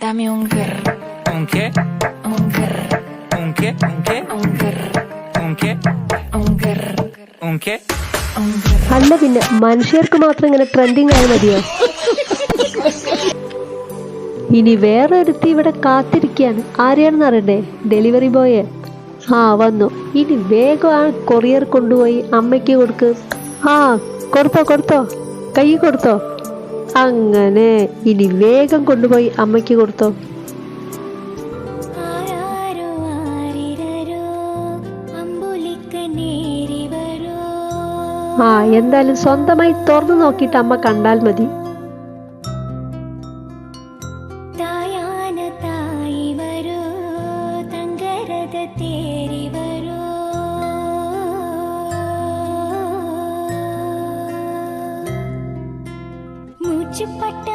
Dame un grr. ¿Un qué? Un grr. ¿Un qué? ¿Un qué? Un grr. ¿Un qué? Un grr. ¿Un qué? Un grr. അല്ല പിന്നെ മനുഷ്യർക്ക് മാത്രം ഇങ്ങനെ trending ആയി മതിയോ? ഇനി വേറെ ഒരുത്തി ഇവിടെ കാത്തിരിക്കുകയാണ്. ആരെയാണെന്ന് അറിയണ്ടേ? Delivery boy. ആ വന്നു. ഇനി വേഗം ആ കൊറിയർ കൊണ്ടുപോയി അമ്മയ്ക്ക് കൊടുക്ക്. ആ കൊടുത്തോ കൊടുത്തോ, കൈ കൊടുത്തോ. അങ്ങനെ ഇനി വേഗം കൊണ്ടുപോയി അമ്മയ്ക്ക് കൊടുത്തോ. ആരാരോ ആരിരരോ അമ്പുലിക്കനേരി വരോ. ആ എന്തായാലും സ്വന്തമായി തുറന്നു നോക്കിയിട്ട് അമ്മ കണ്ടാൽ മതി. തായാന തായി വരോ തങ്കരത തേരി വരോ. മൂച്ചുപട്ട